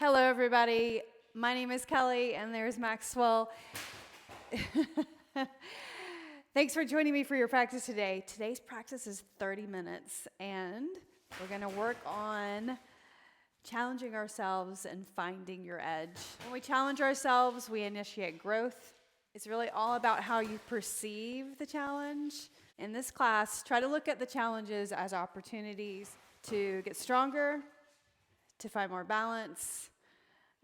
Hello, everybody. My name is Kelly, and there's Maxwell. Thanks for joining me for your practice today. Today's practice is 30 minutes, and we're going to work on challenging ourselves and finding your edge. When we challenge ourselves, we initiate growth. It's really all about how you perceive the challenge. In this class, try to look at the challenges as opportunities to get stronger, to find more balance,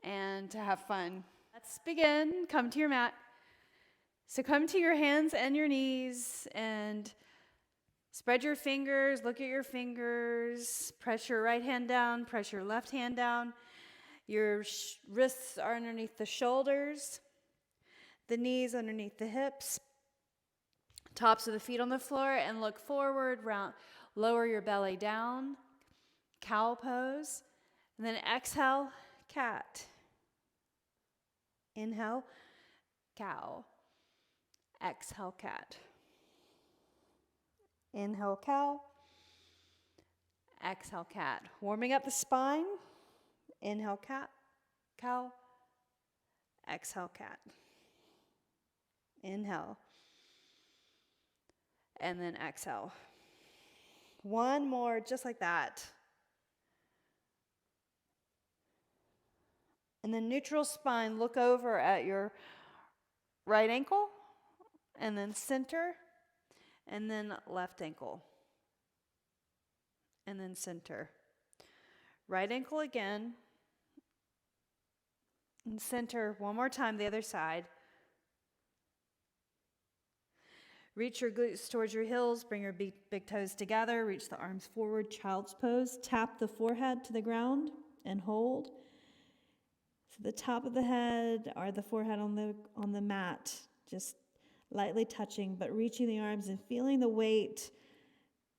and to have fun. Let's begin. Come to your mat. So come to your hands and your knees and spread your fingers, look at your fingers, press your right hand down, press your left hand down. Your wrists are underneath the shoulders, the knees underneath the hips, tops of the feet on the floor, and look forward, round, lower your belly down, cow pose, and then exhale, cat. Inhale, cow. Exhale, cat. Inhale, cow. Exhale, cat. Warming up the spine. Inhale, cat, cow. Exhale, cat. Inhale. And then exhale. One more, just like that. And then neutral spine, look over at your right ankle, and then center, and then left ankle, and then center. Right ankle again, and center one more time, the other side. Reach your glutes towards your heels, bring your big toes together, reach the arms forward, child's pose. Tap the forehead to the ground and hold. So the top of the head or the forehead on the mat, just lightly touching, but reaching the arms and feeling the weight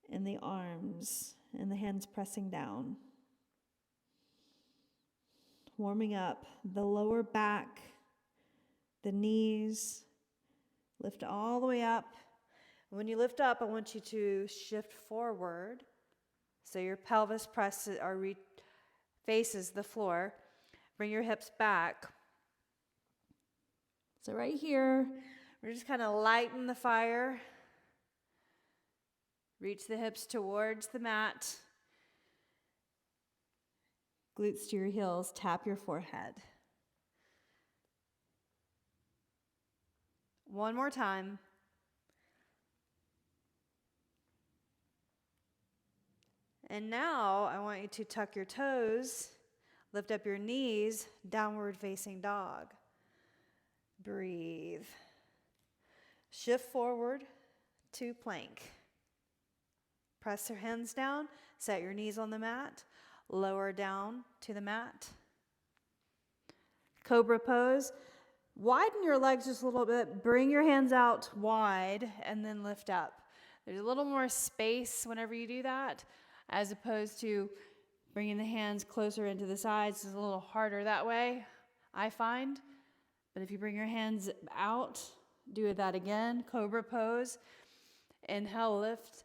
in the arms and the hands pressing down. Warming up the lower back, the knees, lift all the way up. When you lift up, I want you to shift forward so your pelvis presses or faces the floor. Bring your hips back. So right here, we're just kind of lighten the fire. Reach the hips towards the mat. Glutes to your heels, tap your forehead. One more time. And now I want you to tuck your toes, lift up your knees, downward facing dog. Breathe. Shift forward to plank. Press your hands down, set your knees on the mat, lower down to the mat. Cobra pose. Widen your legs just a little bit, bring your hands out wide, and then lift up. There's a little more space whenever you do that, as opposed to bringing the hands closer into the sides. It's a little harder that way, I find. But if you bring your hands out, do that again. Cobra pose. Inhale, lift,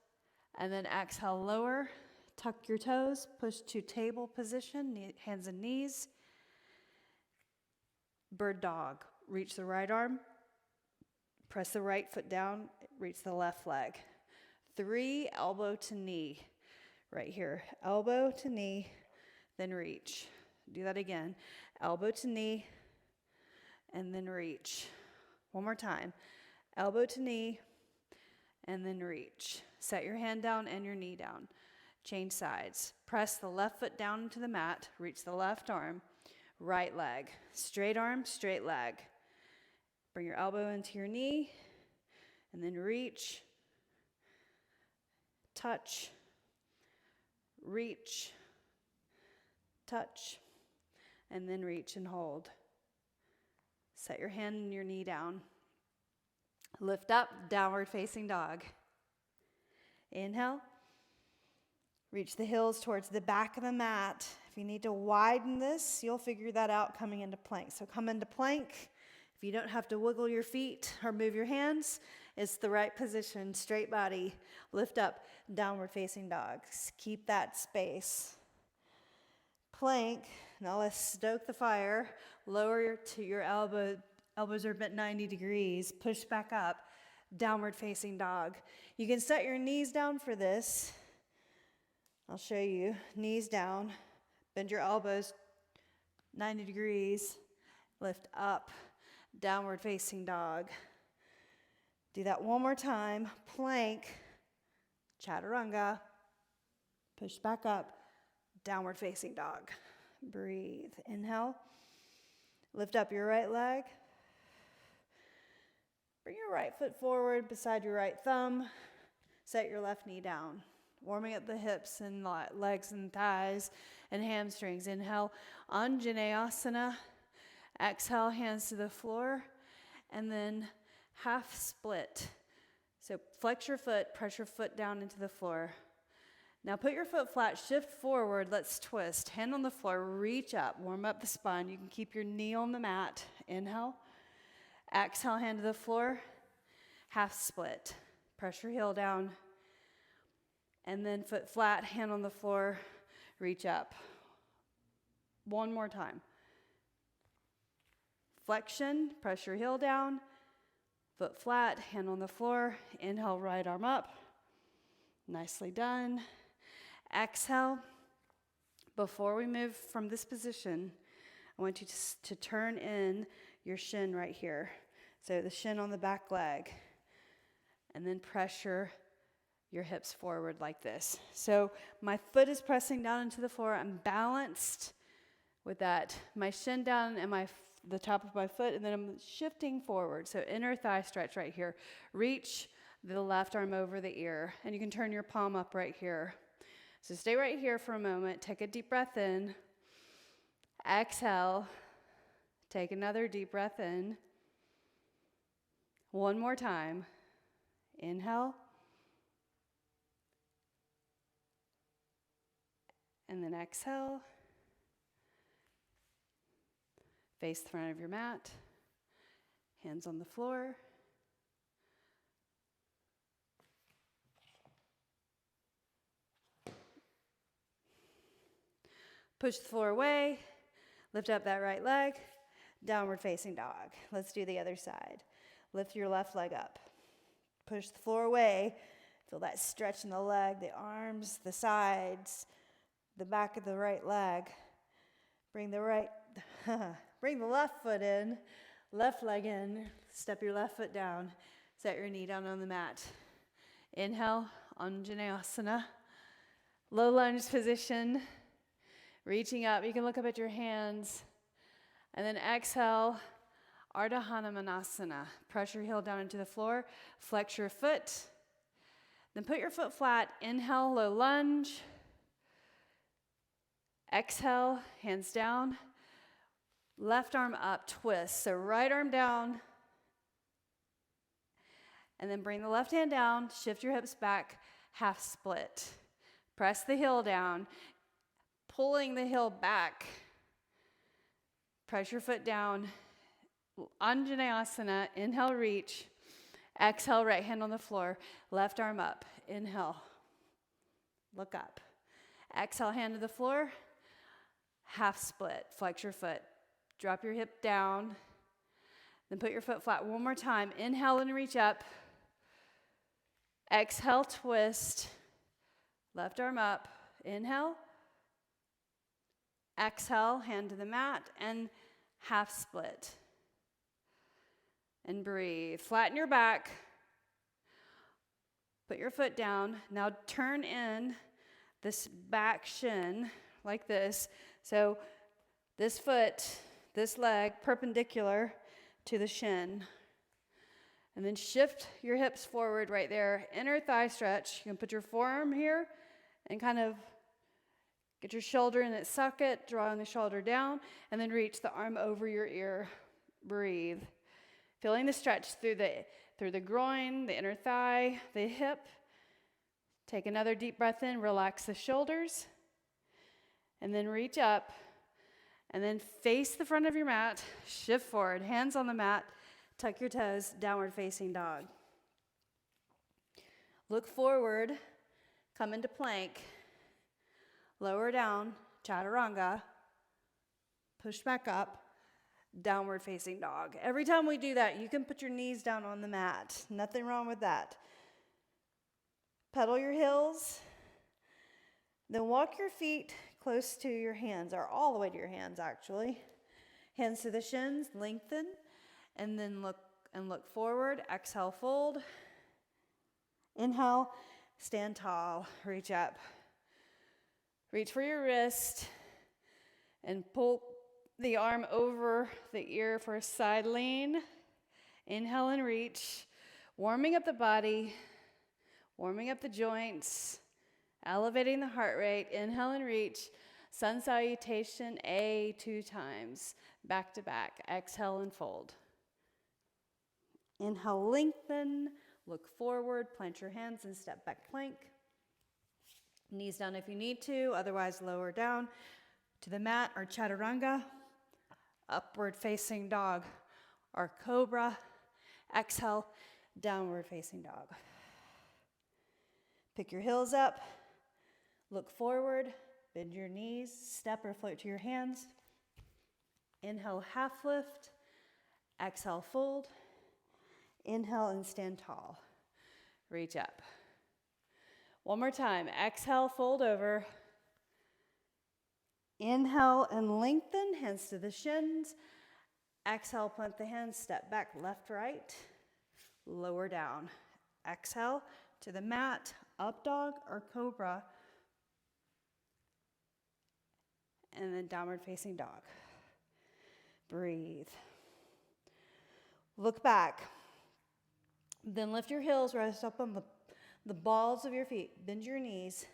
and then exhale, lower. Tuck your toes, push to table position, hands and knees. Bird dog. Reach the right arm, press the right foot down, reach the left leg. 3, elbow to knee. Right here, elbow to knee, then reach. Do that again. Elbow to knee, and then reach. One more time. Elbow to knee, and then reach. Set your hand down and your knee down. Change sides. Press the left foot down into the mat. Reach the left arm, right leg. Straight arm, straight leg. Bring your elbow into your knee, and then reach, touch, reach, touch, and then reach and hold. Set your hand and your knee down. Lift up, downward facing dog. Inhale. Reach the heels towards the back of the mat. If you need to widen this, you'll figure that out coming into plank. So come into plank. If you don't have to wiggle your feet or move your hands, it's the right position, straight body. Lift up, downward facing dog. Keep that space. Plank. Now let's stoke the fire. Lower to your elbows are bent 90 degrees. Push back up. Downward facing dog. You can set your knees down for this. I'll show you. Knees down. Bend your elbows 90 degrees. Lift up. Downward facing dog. Do that one more time. Plank. Chaturanga. Push back up. Downward facing dog. Breathe. Inhale. Lift up your right leg. Bring your right foot forward beside your right thumb. Set your left knee down. Warming up the hips and legs and thighs and hamstrings. Inhale, Anjaneyasana. Exhale, hands to the floor. And then half split. So flex your foot, press your foot down into the floor. Now put your foot flat, shift forward, let's twist. Hand on the floor, reach up, warm up the spine. You can keep your knee on the mat. Inhale. Exhale, hand to the floor. Half split. Press your heel down. And then foot flat, hand on the floor, reach up. One more time. Flexion, press your heel down. Foot flat, hand on the floor. Inhale, right arm up. Nicely done. Exhale. Before we move from this position, I want you to turn in your shin right here. So the shin on the back leg. And then pressure your hips forward like this. So my foot is pressing down into the floor. I'm balanced with that. My shin down and the top of my foot, and then I'm shifting forward. So inner thigh stretch right here. Reach the left arm over the ear, and you can turn your palm up right here. So stay right here for a moment. Take a deep breath in. Exhale. Take another deep breath in. One more time. Inhale. And then exhale. Face the front of your mat. Hands on the floor. Push the floor away. Lift up that right leg. Downward facing dog. Let's do the other side. Lift your left leg up. Push the floor away. Feel that stretch in the leg, the arms, the sides, the back of the right leg. Bring the left foot in, left leg in. Step your left foot down. Set your knee down on the mat. Inhale, Anjaneyasana. Low lunge position. Reaching up, you can look up at your hands. And then exhale, Ardha Hanumanasana. Press your heel down into the floor. Flex your foot. Then put your foot flat. Inhale, low lunge. Exhale, hands down. Left arm up, twist. So right arm down. And then bring the left hand down. Shift your hips back, half split. Press the heel down. Pulling the heel back. Press your foot down. Anjaneyasana. Inhale, reach. Exhale, right hand on the floor. Left arm up. Inhale. Look up. Exhale, hand to the floor. Half split. Flex your foot. Drop your hip down. Then put your foot flat one more time. Inhale and reach up. Exhale, twist. Left arm up. Inhale. Exhale, hand to the mat, and half split. And breathe. Flatten your back. Put your foot down. Now turn in this back shin like this. So this foot, this leg, perpendicular to the shin. And then shift your hips forward right there. Inner thigh stretch. You can put your forearm here and kind of get your shoulder in its socket, drawing the shoulder down, and then reach the arm over your ear. Breathe. Feeling the stretch through the groin, the inner thigh, the hip. Take another deep breath in, relax the shoulders, and then reach up, and then face the front of your mat, shift forward, hands on the mat, tuck your toes, downward facing dog. Look forward, come into plank. Lower down, chaturanga. push back up, downward facing dog. Every time we do that, you can put your knees down on the mat. Nothing wrong with that. Pedal your heels. Then walk your feet close to your hands, or all the way to your hands actually. Hands to the shins, lengthen, and then look forward. Exhale, fold. Inhale, stand tall, reach up. Reach for your wrist and pull the arm over the ear for a side lean. Inhale and reach. Warming up the body, warming up the joints, elevating the heart rate. Inhale and reach. Sun salutation, A 2 times. Back to back. Exhale and fold. Inhale, lengthen. Look forward. Plant your hands and step back plank. Knees down if you need to. Otherwise, lower down to the mat or chaturanga. Upward facing dog or cobra. Exhale, downward facing dog. Pick your heels up. Look forward. Bend your knees. Step or float to your hands. Inhale, half lift. Exhale, fold. Inhale and stand tall. Reach up. One more time. Exhale, fold over. Inhale and lengthen. Hands to the shins. Exhale, plant the hands. Step back, left, right. Lower down. Exhale to the mat. Up dog or cobra. And then downward facing dog. Breathe. Look back. Then lift your heels, rest up on the balls of your feet. Bend your knees.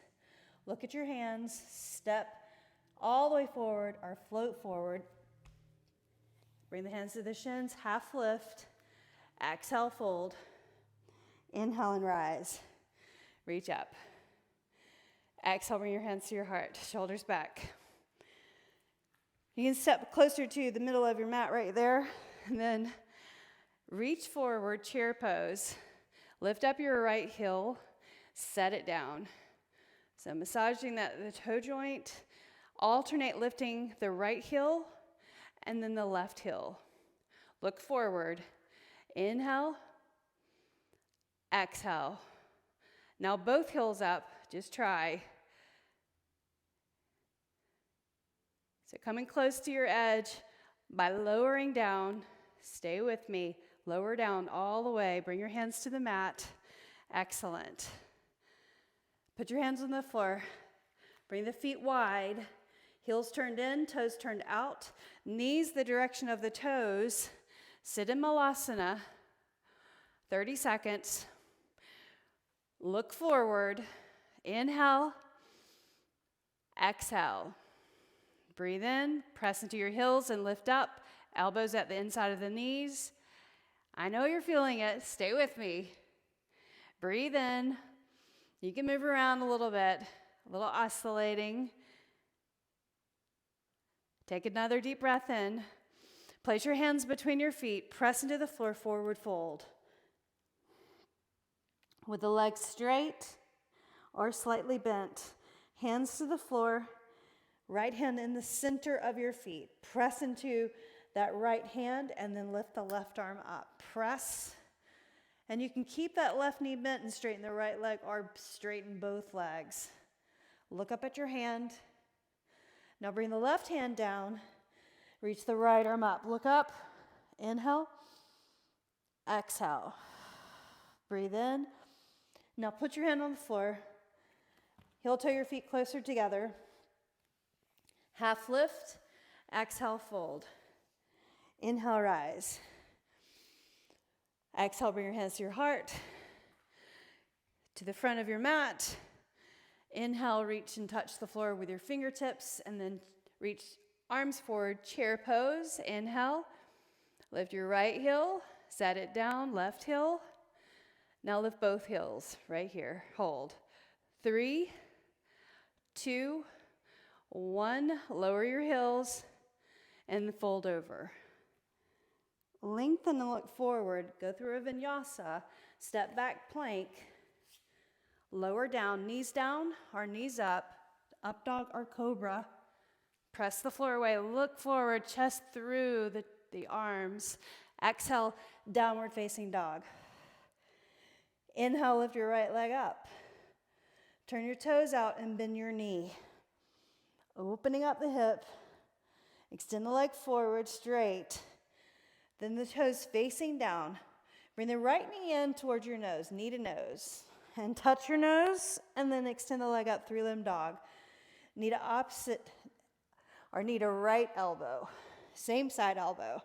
Look at your hands. Step all the way forward or float forward. Bring the hands to the shins. Half lift. Exhale, fold. Inhale and rise. Reach up. Exhale, bring your hands to your heart. Shoulders back. You can step closer to the middle of your mat right there. And then reach forward, chair pose. Lift up your right heel. Set it down. So massaging the toe joint. Alternate lifting the right heel and then the left heel. Look forward. Inhale. Exhale. Now both heels up. Just try. So coming close to your edge by lowering down. Stay with me. Lower down all the way. Bring your hands to the mat. Excellent. Put your hands on the floor. Bring the feet wide. Heels turned in, toes turned out. Knees the direction of the toes. Sit in Malasana. 30 seconds. Look forward. Inhale. Exhale. Breathe in. Press into your heels and lift up. Elbows at the inside of the knees. I know you're feeling it. Stay with me. Breathe in. You can move around a little bit, a little oscillating. Take another deep breath in. Place your hands between your feet. Press into the floor, forward fold. With the legs straight or slightly bent. Hands to the floor. Right hand in the center of your feet. Press into that right hand and then lift the left arm up. Press. And you can keep that left knee bent and straighten the right leg or straighten both legs. Look up at your hand. Now bring the left hand down. Reach the right arm up. Look up. Inhale. Exhale. Breathe in. Now put your hand on the floor. Heel toe your feet closer together. Half lift. Exhale, fold. Inhale, rise. Exhale, bring your hands to your heart. To the front of your mat. Inhale, reach and touch the floor with your fingertips, and then reach arms forward, chair pose. Inhale, lift your right heel, set it down, left heel. Now lift both heels right here. Hold. 3, 2, 1. Lower your heels and fold over. Lengthen and look forward. Go through a vinyasa. Step back plank. Lower down, knees down or knees up. Up dog or cobra. Press the floor away. Look forward, chest through the arms. Exhale, downward facing dog. Inhale, lift your right leg up. Turn your toes out and bend your knee. Opening up the hip. Extend the leg forward, straight. Then the toes facing down. Bring the right knee in towards your nose, knee to nose. And touch your nose, and then extend the leg up, three-limb dog. Knee to opposite, or knee to right elbow. Same side elbow.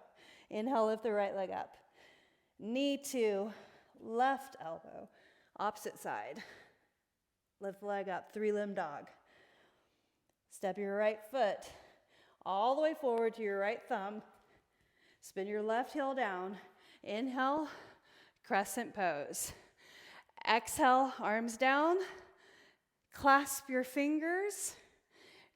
Inhale, lift the right leg up. Knee to left elbow, opposite side. Lift the leg up, three-limb dog. Step your right foot all the way forward to your right thumb. Spin your left heel down. Inhale, crescent pose. Exhale, arms down. Clasp your fingers.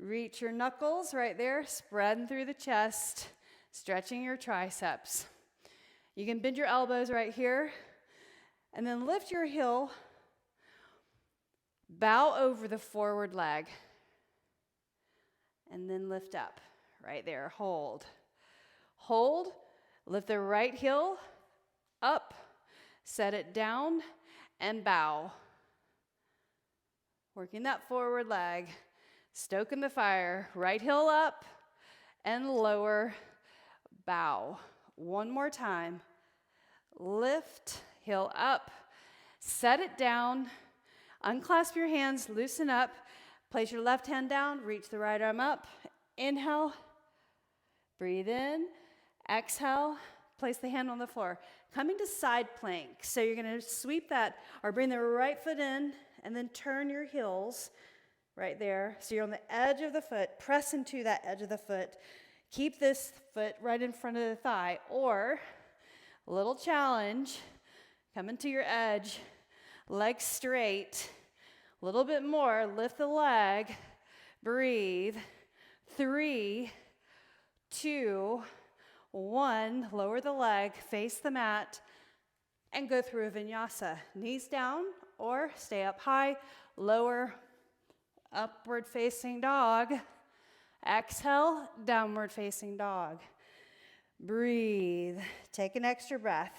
Reach your knuckles right there, spreading through the chest, stretching your triceps. You can bend your elbows right here, and then lift your heel. Bow over the forward leg, and then lift up right there. Hold. Hold. Lift the right heel up, set it down, and bow. Working that forward leg, stoking the fire. Right heel up and lower, bow. One more time. Lift, heel up, set it down, unclasp your hands, loosen up, place your left hand down, reach the right arm up. Inhale, breathe in, exhale, place the hand on the floor. Coming to side plank. So you're going to sweep that or bring the right foot in and then turn your heels right there. So you're on the edge of the foot. Press into that edge of the foot. Keep this foot right in front of the thigh. Or, a little challenge, come into your edge, legs straight. A little bit more. Lift the leg. Breathe. 3, 2, 1, lower the leg, face the mat, and go through a vinyasa. Knees down or stay up high, lower, upward facing dog. Exhale, downward facing dog. Breathe, take an extra breath.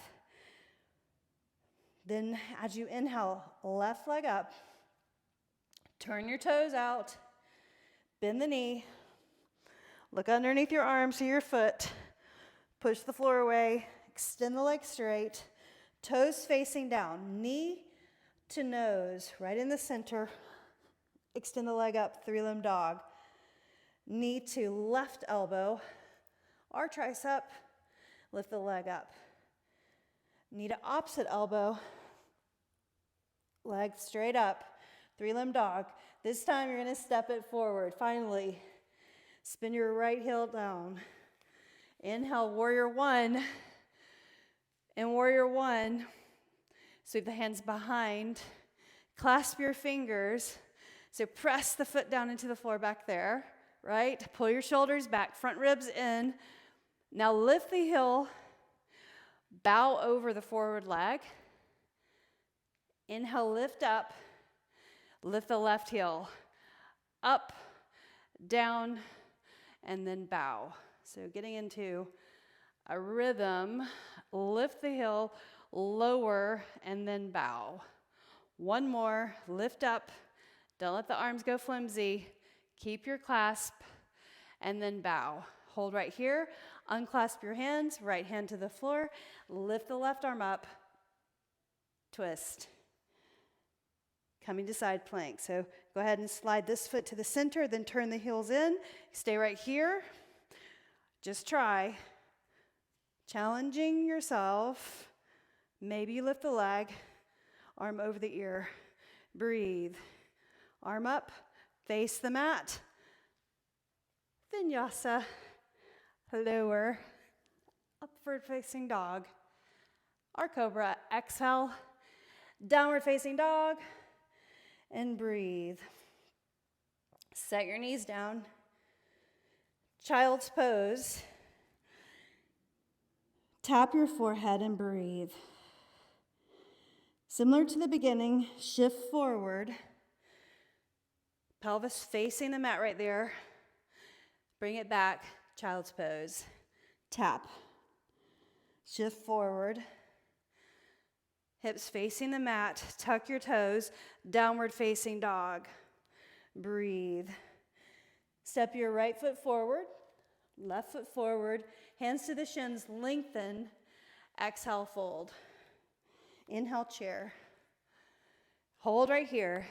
Then as you inhale, left leg up, turn your toes out, bend the knee, look underneath your arms to your foot. Push the floor away, extend the leg straight, toes facing down, knee to nose, right in the center. Extend the leg up, three-limb dog. Knee to left elbow, or tricep, lift the leg up. Knee to opposite elbow, leg straight up, three-limb dog. This time you're gonna step it forward. Finally, spin your right heel down. Inhale, warrior one. In warrior one, sweep the hands behind. Clasp your fingers. So press the foot down into the floor back there, right? Pull your shoulders back, front ribs in. Now lift the heel. Bow over the forward leg. Inhale, lift up. Lift the left heel. Up, down, and then bow. So getting into a rhythm, lift the heel, lower, and then bow. One more, lift up, don't let the arms go flimsy, keep your clasp, and then bow. Hold right here, unclasp your hands, right hand to the floor, lift the left arm up, twist. Coming to side plank. So go ahead and slide this foot to the center, then turn the heels in, stay right here. Just try. Challenging yourself. Maybe you lift the leg, arm over the ear. Breathe. Arm up, face the mat. Vinyasa. Lower. Upward facing dog. Or cobra. Exhale. Downward facing dog. And breathe. Set your knees down. Child's pose. Tap your forehead and breathe. Similar to the beginning, shift forward. Pelvis facing the mat right there. Bring it back, child's pose. Tap. Shift forward. Hips facing the mat. Tuck your toes. Downward facing dog. Breathe. Step your right foot forward. Left foot forward. Hands to the shins. Lengthen. Exhale, fold. Inhale, chair. Hold right here.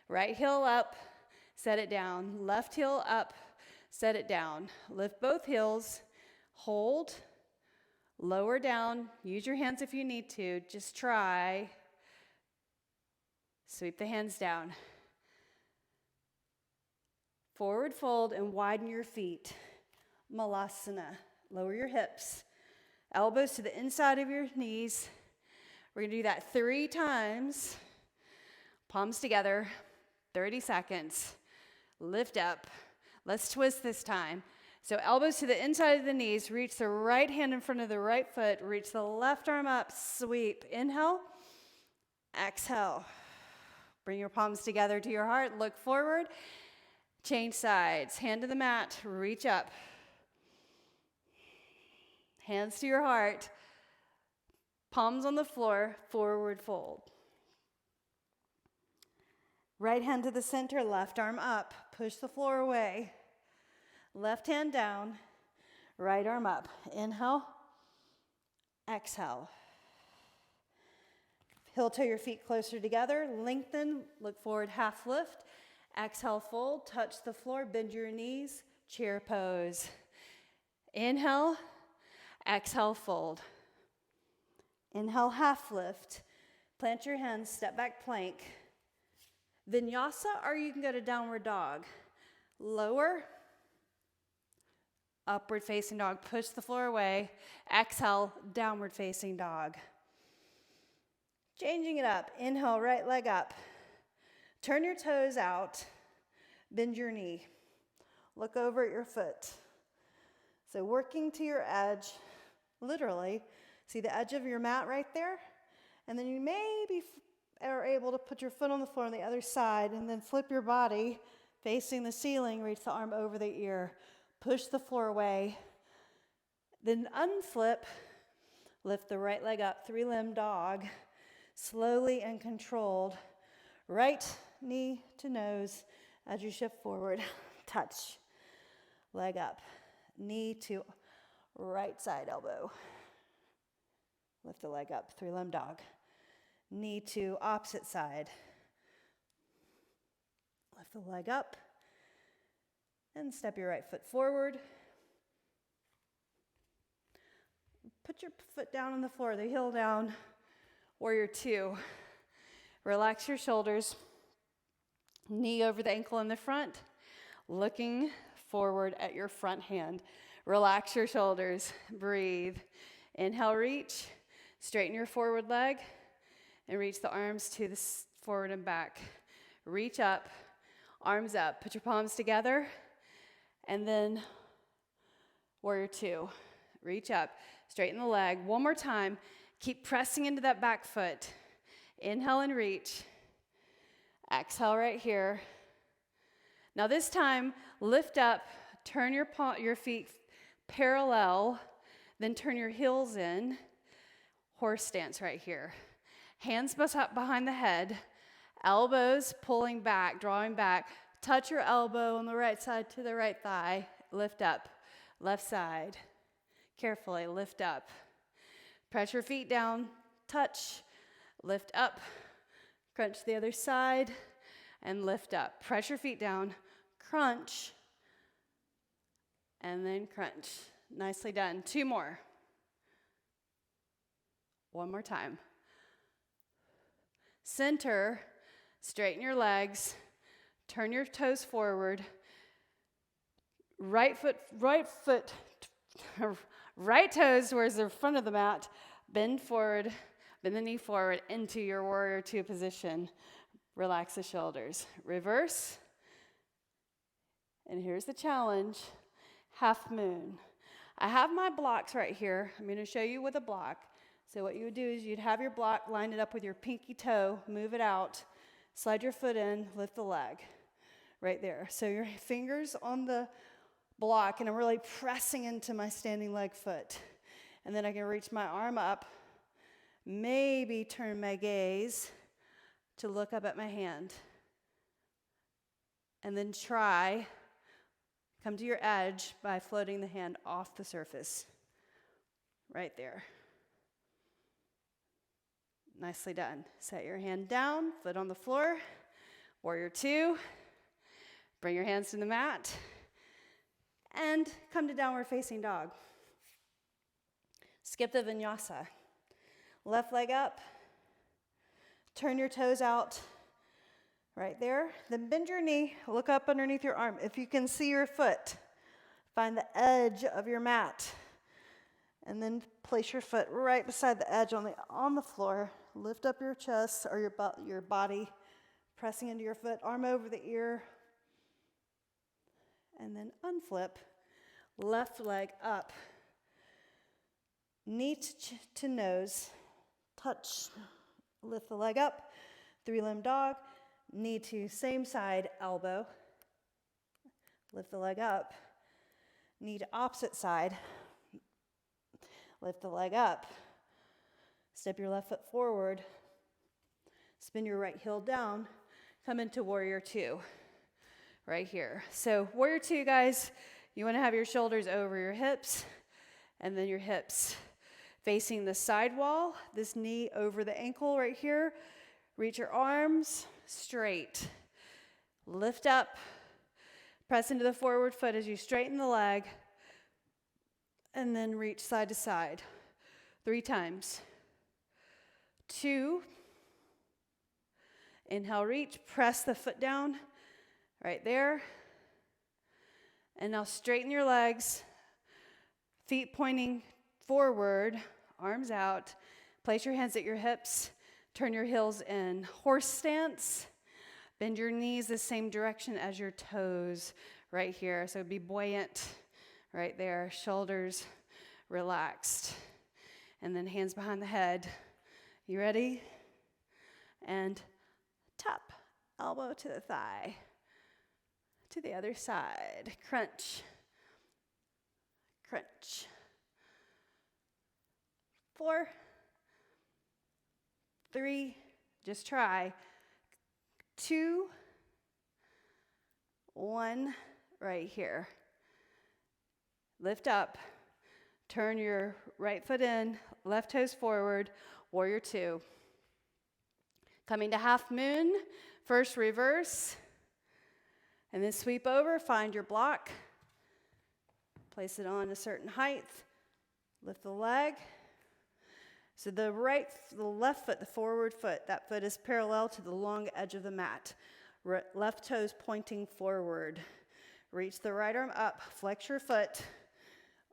Right heel up. Set it down. Left heel up. Set it down. Lift both heels. Hold. Lower down. Use your hands if you need to. Just try. Sweep the hands down. Forward fold and widen your feet. Malasana. Lower your hips. Elbows to the inside of your knees. We're going to do that 3 times. Palms together. 30 seconds. Lift up. Let's twist this time. So elbows to the inside of the knees. Reach the right hand in front of the right foot. Reach the left arm up. Sweep. Inhale. Exhale. Bring your palms together to your heart. Look forward. Change sides. Hand to the mat. Reach up. Hands to your heart. Palms on the floor. Forward fold. Right hand to the center. Left arm up. Push the floor away. Left hand down, right arm up. Inhale, exhale. Heel toe your feet closer together. Lengthen, look forward, half lift. Exhale, fold, touch the floor, bend your knees, chair pose. Inhale, exhale, fold. Inhale, half lift. Plant your hands, step back plank. Vinyasa, or you can go to downward dog. Lower. Upward facing dog, push the floor away. Exhale, downward facing dog. Changing it up. Inhale, right leg up. Turn your toes out. Bend your knee. Look over at your foot. So working to your edge, literally. See the edge of your mat right there? And then you maybe are able to put your foot on the floor on the other side and then flip your body facing the ceiling, reach the arm over the ear. Push the floor away, then unflip, lift the right leg up, 3-limb dog, slowly and controlled, right knee to nose as you shift forward, touch, leg up, knee to right side elbow, lift the leg up, 3-limb dog, knee to opposite side, lift the leg up, and step your right foot forward. Put your foot down on the floor, the heel down, warrior 2. Relax your shoulders. Knee over the ankle in the front, looking forward at your front hand. Relax your shoulders, breathe. Inhale, reach, straighten your forward leg, and reach the arms to the forward and back. Reach up, arms up, put your palms together. And then warrior 2, reach up, straighten the leg. One more time, keep pressing into that back foot. Inhale and reach. Exhale right here. Now this time, lift up, turn your feet parallel, then turn your heels in. Horse stance right here. Hands behind the head, elbows pulling back, drawing back. Touch your elbow on the right side to the right thigh. Lift up. Left side. Carefully lift up. Press your feet down. Touch. Lift up. Crunch the other side. And lift up. Press your feet down. Crunch. And then crunch. Nicely done. 2 more. 1 more time. Center. Straighten your legs. Turn your toes forward. Right toes towards the front of the mat. Bend forward, bend the knee forward into your warrior 2 position. Relax the shoulders. Reverse. And here's the challenge. Half moon. I have my blocks right here. I'm going to show you with a block. So what you would do is you'd have your block, line it up with your pinky toe, move it out, slide your foot in, lift the leg. Right there. So your fingers on the block, and I'm really pressing into my standing leg foot. And then I can reach my arm up, maybe turn my gaze to look up at my hand. And then come to your edge by floating the hand off the surface. Right there. Nicely done. Set your hand down, foot on the floor. Warrior 2. Bring your hands to the mat. And come to downward facing dog. Skip the vinyasa. Left leg up. Turn your toes out. Right there. Then bend your knee. Look up underneath your arm. If you can see your foot, find the edge of your mat. And then place your foot right beside the edge on the floor. Lift up your chest or your body, pressing into your foot, arm over the ear. And then unflip. Left leg up. Knee to nose. Touch. Lift the leg up. 3-limb dog. Knee to same side, elbow. Lift the leg up. Knee to opposite side. Lift the leg up. Step your left foot forward. Spin your right heel down. Come into Warrior 2. Right here. So Warrior 2, guys, you want to have your shoulders over your hips. And then your hips facing the side wall. This knee over the ankle right here. Reach your arms straight. Lift up. Press into the forward foot as you straighten the leg. And then reach side to side. 3 times. 2. Inhale, reach. Press the foot down. Right there. And now straighten your legs. Feet pointing forward. Arms out. Place your hands at your hips. Turn your heels in. Horse stance. Bend your knees the same direction as your toes. Right here. So be buoyant. Right there, shoulders relaxed. And then hands behind the head. You ready? And tap, elbow to the thigh. To the other side. Crunch. Crunch. 4, 3, just try. 2, 1, right here. Lift up, turn your right foot in, left toes forward, Warrior 2. Coming to half moon, first reverse, and then sweep over, find your block, place it on a certain height, lift the leg. So the left foot, the forward foot, that foot is parallel to the long edge of the mat. Left toes pointing forward. Reach the right arm up, flex your foot.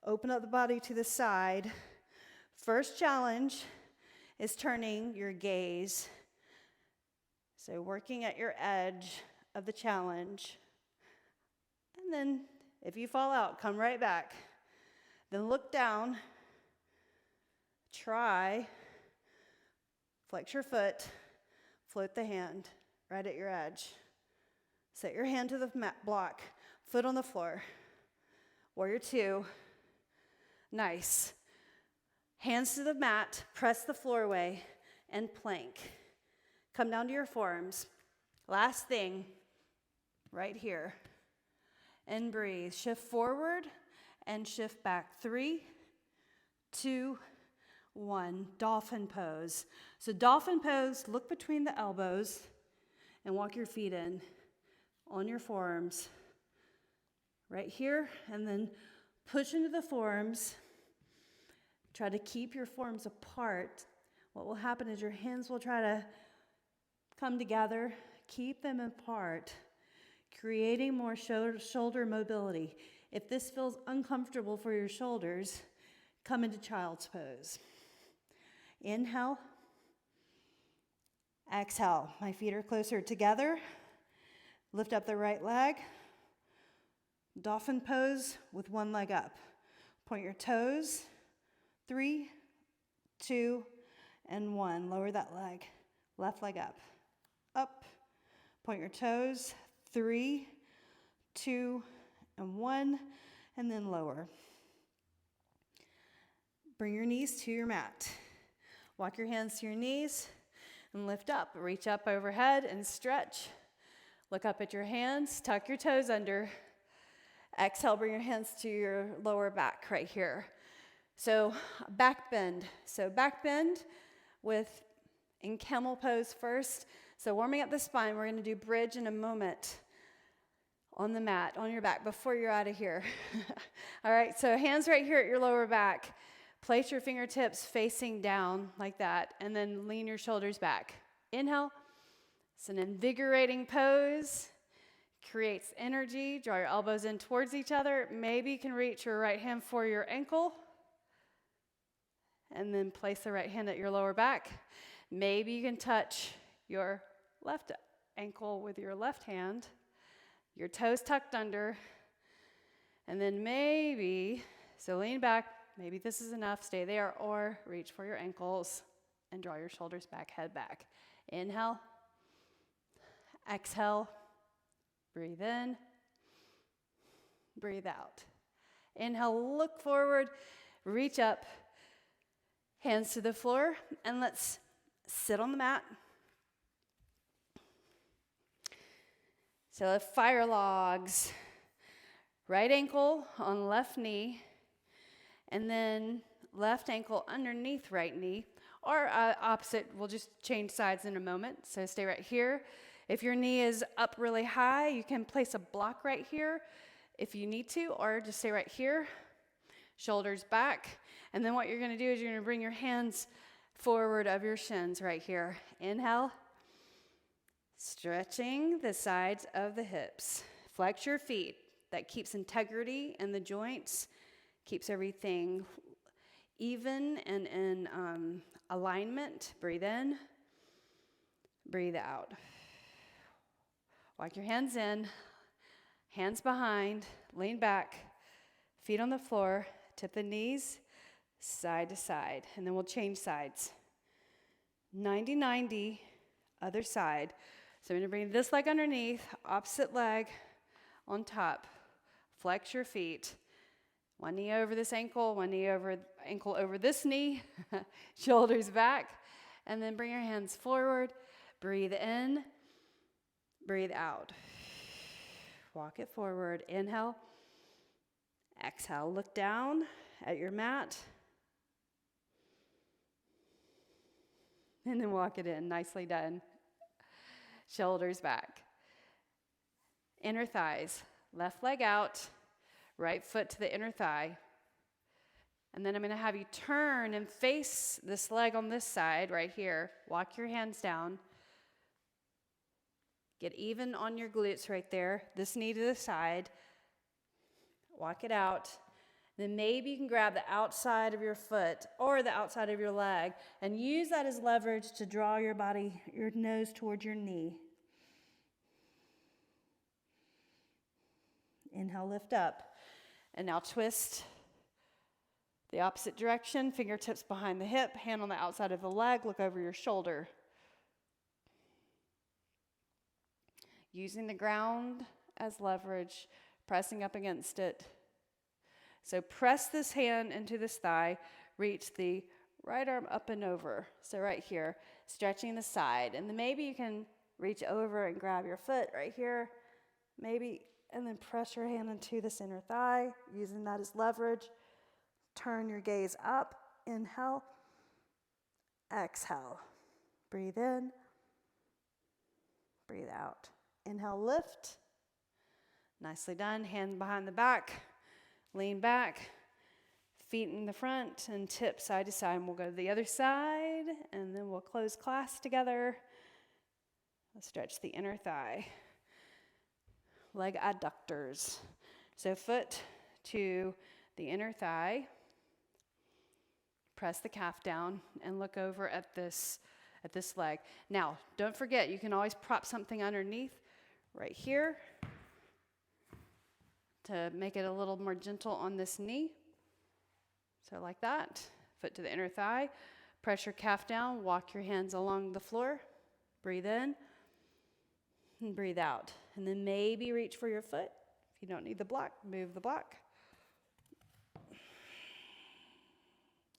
Open up the body to the side. First challenge is turning your gaze. So working at your edge of the challenge. And then if you fall out, come right back. Then look down. Try. Flex your foot. Float the hand right at your edge. Set your hand to the mat block. Foot on the floor. Warrior 2. Nice. Hands to the mat, press the floor away, and plank. Come down to your forearms. Last thing, right here. And breathe. Shift forward and shift back. 3, 2, 1. Dolphin pose. So dolphin pose, look between the elbows and walk your feet in on your forearms. Right here, and then push into the forearms. Try to keep your forearms apart. What will happen is your hands will try to come together. Keep them apart, creating more shoulder mobility. If this feels uncomfortable for your shoulders, come into child's pose. Inhale. Exhale. My feet are closer together. Lift up the right leg. Dolphin pose with one leg up. Point your toes. 3, 2, and 1. Lower that leg. Left leg up. Up. Point your toes. 3, 2, and 1. and then lower. Bring your knees to your mat. Walk your hands to your knees and lift up. Reach up overhead and stretch. Look up at your hands, tuck your toes under. Exhale, bring your hands to your lower back right here. So back bend. So back bend in camel pose first. So warming up the spine, we're going to do bridge in a moment on the mat, on your back, before you're out of here. All right, so hands right here at your lower back. Place your fingertips facing down like that, and then lean your shoulders back. Inhale. It's an invigorating pose. Creates energy. Draw your elbows in towards each other. Maybe you can reach your right hand for your ankle. And then place the right hand at your lower back. Maybe you can touch your left ankle with your left hand. Your toes tucked under. And then maybe, so lean back. Maybe this is enough. Stay there, or reach for your ankles and draw your shoulders back, head back. Inhale. Exhale. Breathe in. Breathe out. Inhale, look forward, reach up, hands to the floor, and let's sit on the mat. So fire logs. Right ankle on left knee, and then left ankle underneath right knee, or opposite. We'll just change sides in a moment. So stay right here. If your knee is up really high, you can place a block right here if you need to, or just stay right here. Shoulders back. And then what you're going to do is you're going to bring your hands forward of your shins right here. Inhale. Stretching the sides of the hips. Flex your feet. That keeps integrity in the joints, keeps everything even and in alignment. Breathe in. Breathe out. Walk your hands in, hands behind, lean back, feet on the floor, tip the knees side to side, and then we'll change sides. 90-90, other side. So we're going to bring this leg underneath, opposite leg on top. Flex your feet. One knee over this ankle, one knee over ankle over this knee, shoulders back, and then bring your hands forward. Breathe in. Breathe out. Walk it forward. Inhale. Exhale. Look down at your mat. And then walk it in. Nicely done. Shoulders back. Inner thighs. Left leg out. Right foot to the inner thigh. And then I'm going to have you turn and face this leg on this side right here. Walk your hands down. Get even on your glutes right there. This knee to the side. Walk it out. Then maybe you can grab the outside of your foot or the outside of your leg and use that as leverage to draw your body, your nose towards your knee. Inhale, lift up. And now twist the opposite direction. Fingertips behind the hip, hand on the outside of the leg. Look over your shoulder. Using the ground as leverage, pressing up against it. So press this hand into this thigh, reach the right arm up and over. So right here, stretching the side. And then maybe you can reach over and grab your foot right here. Maybe, and then press your hand into this inner thigh, using that as leverage. Turn your gaze up. Inhale. Exhale. Breathe in. Breathe out. Inhale, lift. Nicely done. Hand behind the back. Lean back. Feet in the front and tip side to side. And we'll go to the other side and then we'll close class together. Let's stretch the inner thigh. Leg adductors. So foot to the inner thigh. Press the calf down and look over at this leg. Now, don't forget, you can always prop something underneath right here to make it a little more gentle on this knee. So like that. Foot to the inner thigh. Press your calf down. Walk your hands along the floor. Breathe in and breathe out. And then maybe reach for your foot. If you don't need the block, move the block.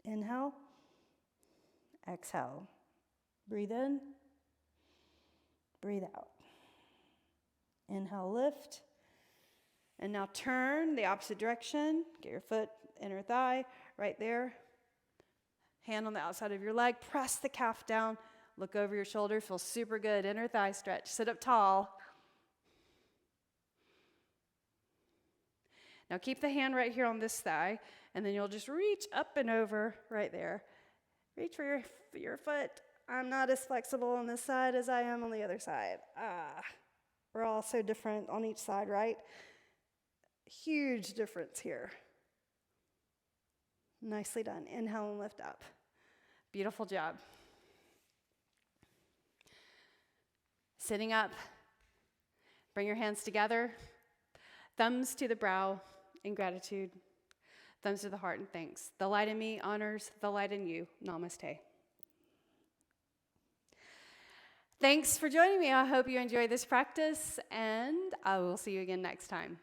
Inhale, exhale. Breathe in, breathe out. Inhale, lift. And now turn the opposite direction. Get your foot, inner thigh, right there. Hand on the outside of your leg. Press the calf down. Look over your shoulder. Feels super good. Inner thigh stretch. Sit up tall. Now keep the hand right here on this thigh, and then you'll just reach up and over right there. Reach for your foot. I'm not as flexible on this side as I am on the other side. We're all so different on each side, right? Huge difference here. Nicely done. Inhale and lift up. Beautiful job. Sitting up. Bring your hands together. Thumbs to the brow in gratitude. Thumbs to the heart in thanks. The light in me honors the light in you. Namaste. Thanks for joining me. I hope you enjoyed this practice, and I will see you again next time.